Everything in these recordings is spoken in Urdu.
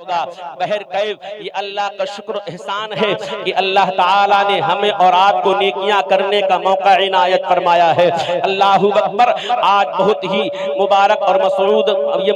ہوگا۔ بہرکیف یہ اللہ کا شکر و احسان ہے کہ اللہ تعالیٰ نے ہمیں اور آپ کو نیکیاں کرنے کا موقع عنایت فرمایا ہے۔ اللہ اکبر۔ آج بہت ہی مبارک اور مسعود یہ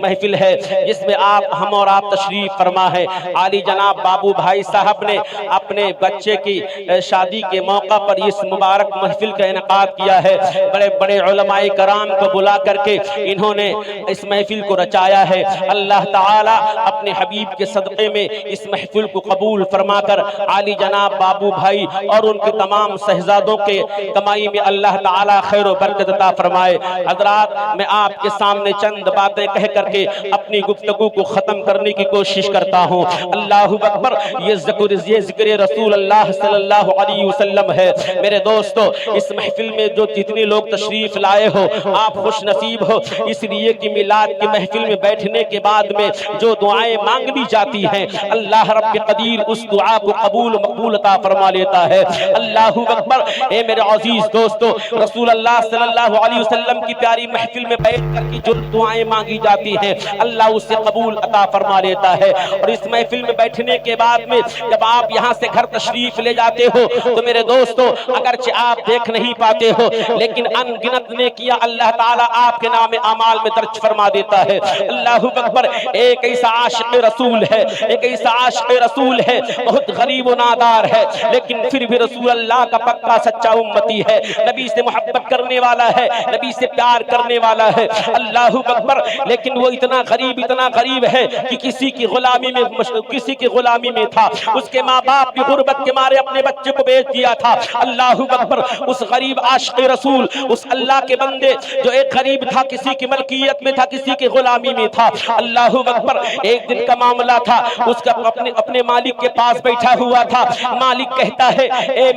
محفل ہے جس میں ہم اور آپ تشریف فرما ہے۔ عالی جناب بابو بھائی صاحب نے اپنے بچے کی شادی کے موقع پر اس مبارک محفل کا انعقاد کیا ہے۔ بڑے بڑے علماء کرام کو بلا کر کے انہوں نے اس محفل کو رچایا ہے۔ اللہ تعالیٰ اپنے حبیب کے صدقے میں اس محفل کو قبول فرما کر عالی جناب بابو بھائی اور ان کے تمام شہزادوں کے کمائی میں اللہ تعالیٰ خیر و برکت عطا فرمائے۔ حضرات، میں آپ کے سامنے چند باتیں کہہ کر کے اپنی گفتگو کو ختم کرنے کی کوشش کرتا ہوں۔ اللہ اکبر۔ یہ ذکر رسول اللہ صلی اللہ علیہ وسلم ہے۔ میرے دوستو، اس محفل میں جو جتنے لوگ تشریف لائے ہو آپ خوش نصیب ہو، اس لیے کہ میلاد کی محفل میں بیٹھنے کے بعد میں جو دعائیں مانگ لی جاتی ہیں اللہ رب قدیر اس دعا کو قبول مقبول عطا فرما لیتا ہے۔ اللہ اکبر۔ اے میرے عزیز دوستو، رسول اللہ صلی اللہ علیہ وسلم کی پیاری محفل میں بیٹھ کر کے جو دعائیں مانگی جاتی ہیں اللہ اسے قبول عطا فرما لیتا ہے۔ اور اس محفل میں بیٹھنے کے بعد میں جب آپ یہاں سے گھر تشریف لے جاتے ہو تو میرے دوستو، اگرچہ آپ دیکھ نہیں پاتے ہو لیکن ان گنت نیکیاں اللہ تعالیٰ آپ کے نام اعمال میں درج فرما دیتا ہے۔ اللہ اکبر۔ ایک ایسا عاشق رسول ہے، ایک ایسا عاشق رسول ہے، بہت غریب و نادار ہے لیکن پھر بھی رسول اللہ کا پکا سچا امتی ہے، نبی سے محبت کرنے والا ہے، نبی سے پیار کرنے والا ہے۔ اللہ اکبر۔ لیکن وہ اتنا غریب ہے کہ کسی کی غلامی میں تھا، اس کے ماں باپ کی غربت کے مارے اپنے بچے کو بیچ دیا تھا۔ اللہ اکبر۔ اس غریب عاشق رسول، اس اللہ کے بندے جو ایک غریب تھا، کسی کی ملکیت میں تھا، کسی کی غلامی میں تھا۔ اللہ اکبر۔ ایک دن کا معاملہ تھا، اس کا اپنے مالک کے پاس بیٹھا ہوا تھا۔ مالک کہتا ہے اے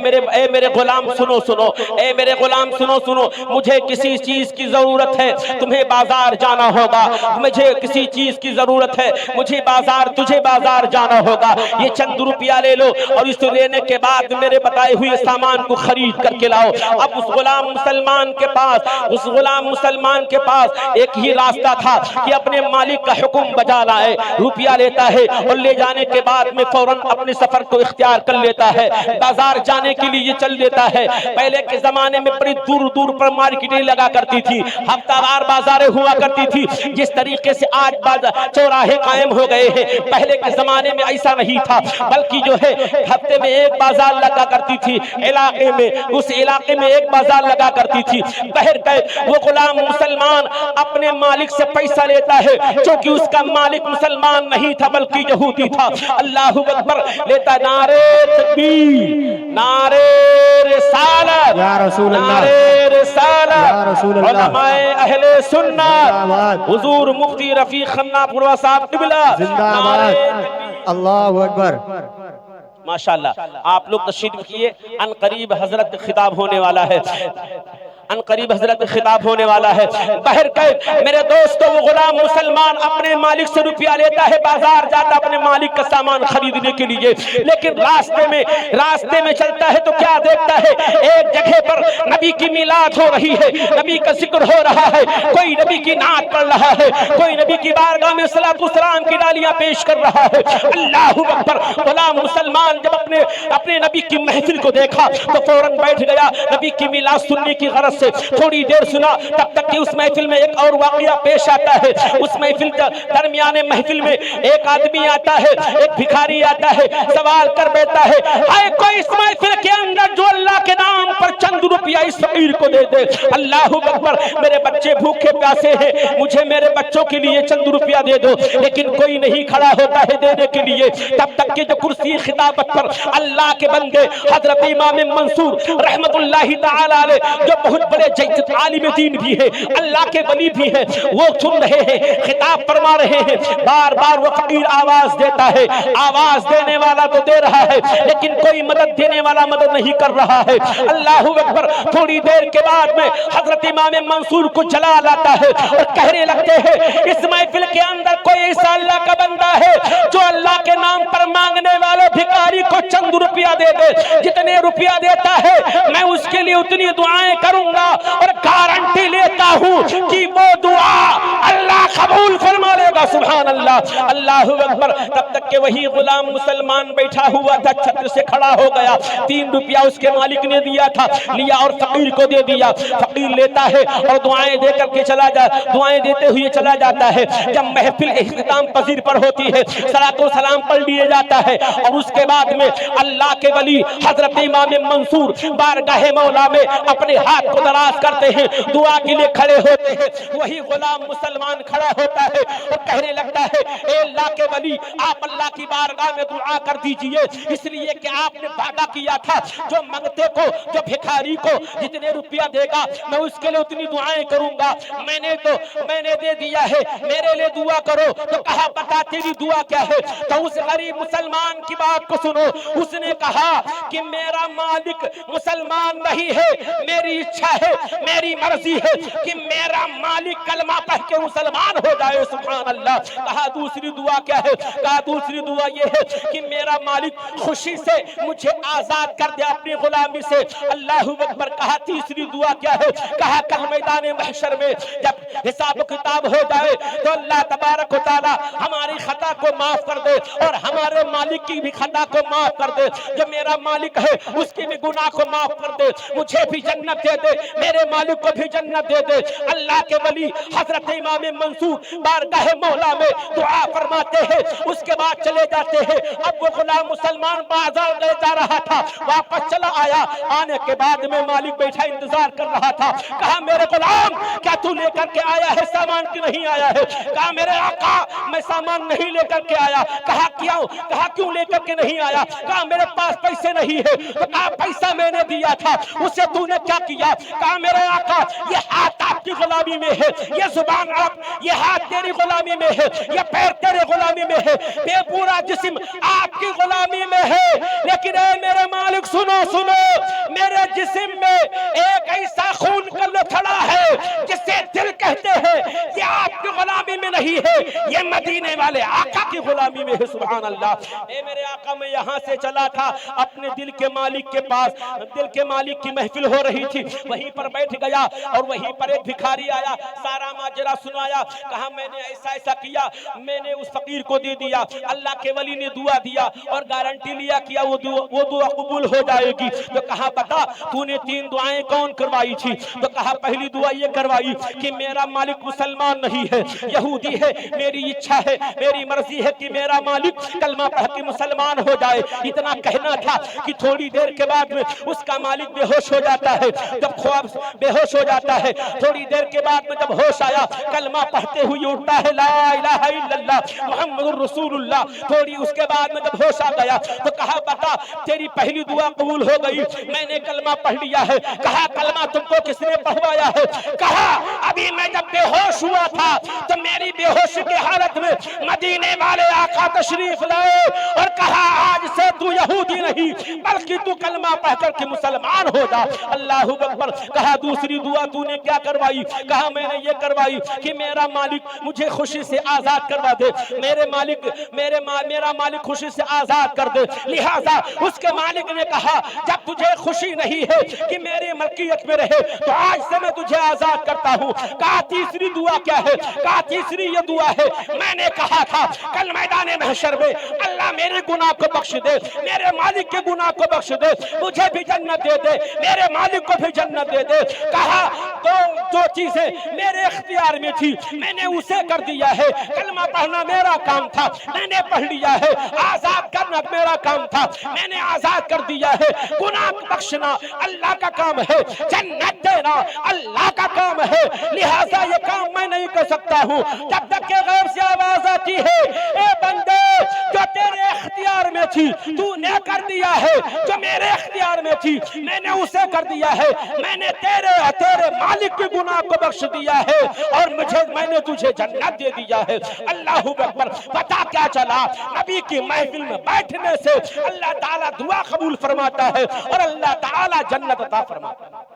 میرے غلام سنو، اے میرے غلام سنو، مجھے کسی چیز کی ضرورت ہے، تمہیں بازار جانا ہوگا، مجھے کسی چیز کی ضرورت ہے، تجھے بازار جانا ہوگا، یہ چند روپیہ لے لو اور اس کو لینے کے بعد میرے بتائے ہوئے سامان کو خرید کر کے لاؤ۔ اب اس غلام مسلمان کے پاس ایک ہی راستہ تھا کہ اپنے مالک کا حکم بجا لائے۔ روپیہ لیتا ہے اور لے جانے کے بعد میں فوراً اپنے سفر کو اختیار کر لیتا ہے، بازار جانے کے لیے چل دیتا ہے۔ پہلے کے زمانے میں بڑی دور پر مارکیٹیں لگا کرتی تھی، ہفتہ وار بازاریں ہوا کرتی تھی، جس طریقے سے آج چوراہے قائم ہو گئے ہیں۔ پہلے کے زمانے میں ایسا نہیں تھا، بلکہ جو ہے ہفتے میں ایک بازار لگا کرتی تھی، اس علاقے میں ایک بازار لگا کرتی تھی۔ وہ غلام مسلمان اپنے مالک سے پیسہ لیتا ہے، چونکہ اس کا مالک مسلمان نہیں تھا بلکہ یہودی تھا۔ اللہ اکبر۔ لیتا نعرے تکبیر، نعرے رسالت، نعرے رسالت، علماء اہل سنت، حضور مفتی رفیق خنا پوروا صاحب قبلہ اللہ اکبر۔ ماشاءاللہ۔ آپ لوگ تشریف کیے، ان قریب حضرت خطاب ہونے والا ہے، ان قریب حضرت خطاب ہونے والا ہے۔ بہرکیف میرے دوستو، وہ غلام مسلمان اپنے مالک سے روپیہ لیتا ہے، بازار جاتا اپنے مالک کا سامان خریدنے کے لیے، لیکن راستے میں چلتا ہے تو کیا دیکھتا ہے؟ ایک جگہ پر نبی کی میلاد ہو رہی ہے، نبی کا ذکر ہو رہا ہے، کوئی نبی کی نعت پڑھ رہا ہے، کوئی نبی کی بارگاہ میں صلاۃ والسلام کی ڈالیاں پیش کر رہا ہے۔ اللہ اکبر۔ غلام مسلمان جب اپنے نبی کی محفل کو دیکھا تو فوراً بیٹھ گیا، نبی کی میلاد سننے کی غرض سے تھوڑی دیر سنا، تب تک کہ اس محفل میں ایک اور واقعہ پیش آتا ہے۔ اس محفل کا درمیان محفل میں ایک آدمی آتا ہے، ایک بھکاری آتا ہے، سوال کر بیٹھتا ہے، اے کوئی اس محفل کے اندر جو اللہ کے نام پر چند روپیہ اس فقیر کو دے دے۔ اللہ اکبر۔ میرے بچے بھوکے پیاسے ہیں، مجھے میرے بچوں کے لیے چند روپیہ دے دو، لیکن کوئی نہیں کھڑا ہوتا ہے دینے کے لیے، تب تک کہ جو کرسی خطابت پر اللہ کے بندے حضرت امام منصور رحمت اللہ تعالی علیہ، جو بہت بڑے عالم دین بھی ہیں، اللہ کے ولی بھی ہیں، وہ سن رہے ہیں، خطاب فرما رہے ہیں۔ بار بار وہ فقیر آواز دیتا ہے، آواز دینے والا تو دے رہا ہے لیکن کوئی مدد دینے والا مدد نہیں کر رہا ہے۔ اللہ اکبر۔ تھوڑی دیر کے بعد میں حضرت امام منصور کو جلال آتا ہے اور کہنے لگتے ہیں، اس محفل کے اندر کوئی ایسا اللہ کا بندہ ہے جو اللہ کے نام پر مانگنے والے بھکاری کو چند روپیہ دے دے، جتنے روپیہ دیتا ہے میں اس کے لیے اتنی دعائیں کروں گا اور گارنٹی لیتا ہوں کہ وہ دعا اللہ قبول فرما لے گا۔ ہوگا سبحان اللہ اللہ اکبر. تب تک کہ وہی غلام مسلمان بیٹھا ہوا تھا چھتر سے کھڑا ہو گیا. 3 روپیہ اس کے مالک نے دیا تھا, لیا اور فقیر کو دے دیا. فقیر لیتا ہے اور دعائیں دے کر کے دعائیں دیتے ہوئے چلا جاتا ہے. جب محفل اختتام پذیر پر ہوتی ہے, صلاۃ و سلام پڑھ لیے جاتا ہے اور اس کے بعد میں اللہ کے ولی حضرت امام منصور بارگاہ مولا میں اپنے ہاتھ کو دراز کرتے ہیں, دعا کے لیے کھڑے ہوتے ہیں. وہی غلام مسلمان کھڑا ہوتا ہے اور کہنے لگتا ہے اے اللہ کے ولی, آپ اللہ کی بارگاہ میں دعا کر دیجئے, اس لیے کہ آپ نے وعدہ کیا تھا جو منگتے کو, جو بھکاری کو جتنے روپیہ دے گا میں اس کے لیے اتنی دعائیں کروں گا. میں نے دے دیا ہے, میرے لیے دعا کرو. تو کہا بتا تیری دعا کیا ہے؟ تو اس غریب مسلمان کی بات کو سنو. اس نے کہا کہ میرا مالک مسلمان نہیں ہے, میری اچھا ہے, میری مرضی ہے کہ میرا مالک کلمہ پڑھ کے مسلمان ہو جائے. سبحان اللہ. کہا دوسری دعا کیا ہے؟ کہا دوسری دعا یہ ہے کہ میرا مالک خوشی سے مجھے آزاد کر دے اپنی غلامی سے. اللہ اکبر. کہا تیسری دعا کیا ہے؟ کہا کل میدان محشر میں جب حساب و کتاب ہو جائے تو اللہ تبارک و تعالی ہماری خطا کو معاف کر دے اور ہمارے مالک کی بھی خطا کو معاف کر دے. جو میرا مالک ہے اس کی بھی گناہ کو معاف کر دے, مجھے بھی جنت دے دے, میرے مالک کو بھی جنت دے دے. اللہ کے ولی حضرت امام منصور بارگاہ مولا میں دعا فرماتے ہیں. اس کے بعد چلے جاتے ہیں. اب وہ غلام مسلمان بازار لے جا رہا تھا, واپس چلا آیا. آنے کے بعد میں مالک بیٹھا انتظار کر رہا تھا. کہا میرے غلام کیا تو لے کر کے آیا ہے سامان کی نہیں آیا ہے؟ کہا میرے آقا میں سامان نہیں لے کر کے آیا. کہا کیوں؟ کہا کیوں لے کر کے نہیں آیا؟ کہا میرے پاس پیسے نہیں ہے. تو کہا پیسہ میں نے دیا تھا, اسے تو نے کیا کیا؟ کہا میرے آقا یہ ہاتھ آپ کی غلامی میں ہے, یہ زبان آپ, یہ ہاتھ تیری غلامی میں ہے, یہ پیر تیرے غلامی میں ہے, یہ پورا جسم آپ کی غلامی میں ہے. لیکن اے میرے مالک سنو سنو, میرے جسم میں ایک ایسا خون کا لتھڑا ہے جسے دل کہتے ہیں, یہ آپ کی غلامی میں نہیں ہے, یہ مدینے والے آقا کی غلامی میں ہے. سبحان اللہ. اے میرے آقا میں یہاں سے چلا تھا اپنے دل کے مالک کے پاس, دل کے مالک کی محفل ہو رہی تھی, وہیں پر بیٹھ گیا اور وہیں پر ایک بھکاری آیا, سارا ماجرا سنایا. کہا میں نے ایسا ایسا کیا, میں نے اس فقیر کو دے دیا, اللہ کے ولی نے دعا دیا اور گارنٹی لیا کیا وہ دعا قبول ہو جائے گی. تو کہا بتا تو نے 3 دعائیں کون کروائی تھی؟ تو کہا پہلی دعا یہ کروائی کہ میرا مالک مسلمان نہیں ہے, یہودی ہے, میری اچھا ہے, میری مرضی ہے کہ میرا مالک کلمہ پڑھ کے مسلمان ہو جائے. اتنا کہنا تھا کہ تھوڑی دیر کے بعد میں اس کا مالک بے ہوش ہو جاتا ہے. جب خواب بے ہوش ہو جاتا ہے, تھوڑی دیر کے بعد میں جب ہوش آیا کلمہ پڑھتے ہوئے اٹھتا ہے لا الہ الا اللہ محمد الرسول اللہ. تھوڑی اس کے بعد میں جب ہوش آ گیا تو کہا بتا تیری پہلی دعا قبول ہو گئی, میں نے کلمہ پڑھ لیا ہے. کہا کلمہ تم کو کس نے پڑھوایا ہے؟ کہا ابھی میں جب بے ہوش ہوا تھا تو میری بے ہوشی کی حالت میں مدینے والے آقا تشریف لائے اور کہا آج سے تو یہودی نہیں بلکہ تو کلمہ پڑھ کر کے مسلمان ہو جا. اللہ اکبر. کہا دوسری دعا تو نے کیا کروائی؟ کہا میں نے یہ کروائی کہ میرا مالک مجھے خوشی سے آزاد کروا دے, میرا مالک خوشی سے آزاد کر دے. لہذا اس کے مالک نے کہا جب تجھے خوشی نہیں ہے کہ میری ملکیت میں رہے تو آج سے میں تجھے آزاد کرتا ہوں. کہا تیسری دعا کیا ہے؟ کہا تیسری یہ دعا ہے میں نے کہا تھا کل میدان محشر میں اللہ میرے گناہ کو بخش دے, میرے مالک کے گناہ کو بخش دے, مجھے بھی جنت دے دے, میرے مالک کو بھی جنت دے دے. کہا جو چیزیں میرے اختیار میں تھی میں نے اسے کر دیا ہے. کلمہ پڑھنا میرا کام تھا, میں نے پڑھ لیا ہے. آزاد کرنا میرا کام تھا, میں نے آزاد کر دیا ہے. گناہ بخشنا اللہ کا کام ہے, جنت دینا اللہ کا کام ہے. لہذا یہ کام میں نہیں کر سکتا ہوں جب تک کہ غیب سے آواز آتی ہے اے بندے جو تیرے اختیار میں تھی تو نے کر دیا ہے, جو میرے اختیار میں تھی میں نے اسے کر دیا ہے. میں نے تیرے مالک کے گناہ کو بخش دیا ہے اور میں نے تجھے جنت دے دیا ہے. اللہ اکبر. پتہ کیا چلا؟ نبی کی محفل میں بیٹھنے سے اللہ تعالیٰ دعا قبول فرماتا ہے اور اللہ تعالیٰ جنت عطا فرماتا ہے.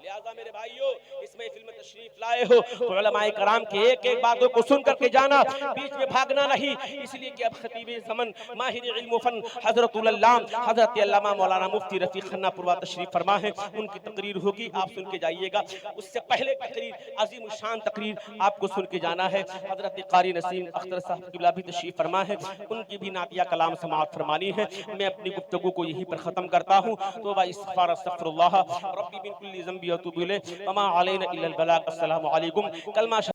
لہذا میرے بھائیوں اس محفل میں تشریف لائے ہو تو علماء کرام کی ایک ایک باتوں کو سن کر کے جانا، بیچ میں بھاگنا نہیں، اس لیے کہ اب خطیب زمن ماہر علم و فن حضرت العلام حضرت علامہ مولانا مفتی رفیق خنہ پورہ تشریف فرما ہے، ان کی تقریر ہوگی، آپ سن کے جائیے گا۔ اس سے پہلے تقریر عظیم الشان تقریر آپ کو سن کے جانا ہے، حضرت قاری نسیم اختر صاحب قبلہ بھی تشریف فرما ہے، ان کی بھی نعتیہ کلام سماعت فرمانی ہے۔ میں اپنی گفتگو کو یہیں پر ختم کرتا ہوں۔ توبہ استغفار استغفر اللہ ربی من کل ذنب واتوب الیہ وما علینا الا البلاغ۔ السلام علیکم۔ کلمہ